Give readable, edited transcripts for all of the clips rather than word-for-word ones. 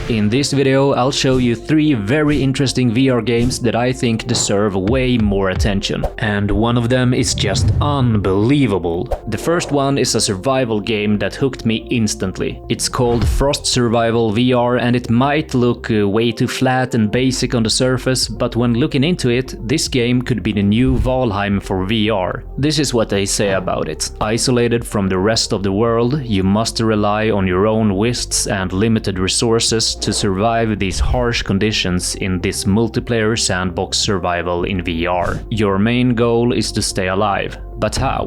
In this video, I'll show you 3 very interesting VR games that I think deserve way more attention. And one of them is just unbelievable. The first one is a survival game that hooked me instantly. It's called Frost Survival VR, and it might look way too flat and basic on the surface, but when looking into it, this game could be the new Valheim for VR. This is what they say about it. Isolated from the rest of the world, you must rely on your own wits and limited resources to survive these harsh conditions in this multiplayer sandbox survival in VR. Your main goal is to stay alive. But how?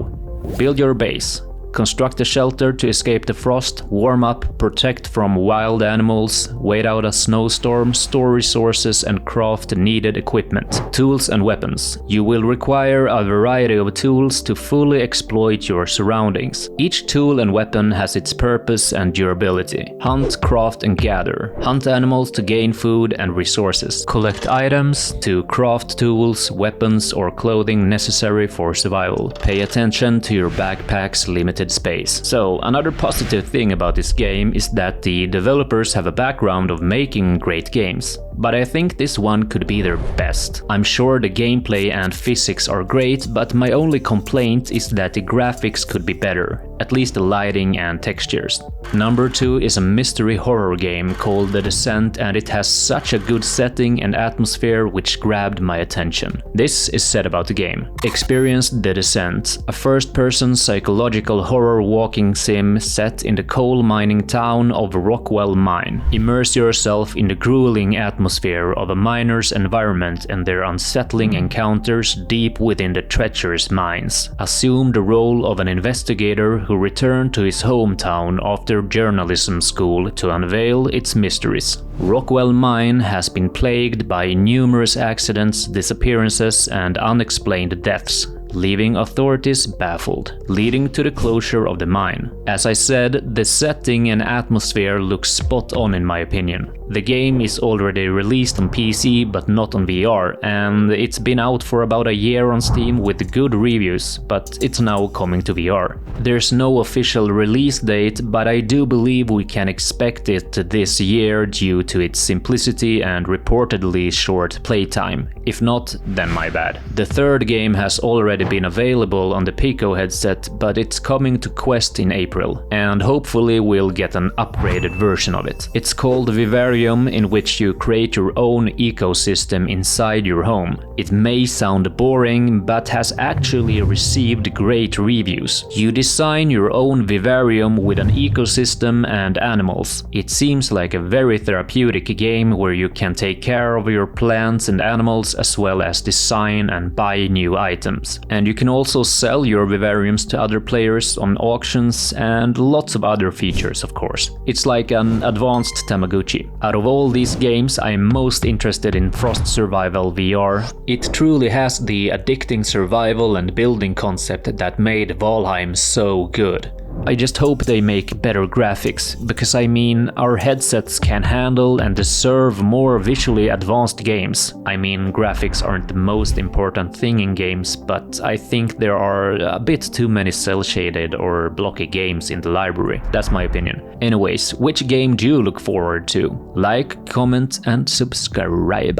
Build your base. Construct a shelter to escape the frost, warm up, protect from wild animals, wait out a snowstorm, store resources and craft needed equipment, tools and weapons. You will require a variety of tools to fully exploit your surroundings. Each tool and weapon has its purpose and durability. Hunt, craft and gather. Hunt animals to gain food and resources. Collect items to craft tools, weapons or clothing necessary for survival. Pay attention to your backpack's limited space. So another positive thing about this game is that the developers have a background of making great games. But I think this one could be their best. I'm sure the gameplay and physics are great, but my only complaint is that the graphics could be better, at least the lighting and textures. Number 2 is a mystery horror game called The Descent, and it has such a good setting and atmosphere which grabbed my attention. This is said about the game. Experience The Descent, a first-person psychological horror walking sim set in the coal mining town of Rockwell Mine. Immerse yourself in the grueling atmosphere of a miner's environment and their unsettling encounters deep within the treacherous mines. Assume the role of an investigator who returned to his hometown after journalism school to unveil its mysteries. Rockwell Mine has been plagued by numerous accidents, disappearances and unexplained deaths, leaving authorities baffled, leading to the closure of the mine. As I said, the setting and atmosphere looks spot on in my opinion. The game is already released on PC but not on VR, and it's been out for about a year on Steam with good reviews, but it's now coming to VR. There's no official release date, but I do believe we can expect it this year due to its simplicity and reportedly short playtime. If not, then my bad. The third game has already been available on the Pico headset, but it's coming to Quest in April, and hopefully we'll get an upgraded version of it. It's called Vivarium, in which you create your own ecosystem inside your home. It may sound boring, but has actually received great reviews. You design your own vivarium with an ecosystem and animals. It seems like a very therapeutic game where you can take care of your plants and animals as well as design and buy new items. And you can also sell your vivariums to other players on auctions and lots of other features, of course. It's like an advanced Tamagotchi. Out of all these games, I'm most interested in Frost Survival VR. It truly has the addicting survival and building concept that made Valheim so good. I just hope they make better graphics, because I mean, our headsets can handle and deserve more visually advanced games. I mean, graphics aren't the most important thing in games, but I think there are a bit too many cel-shaded or blocky games in the library. That's my opinion. Anyways, which game do you look forward to? Like, comment and subscribe.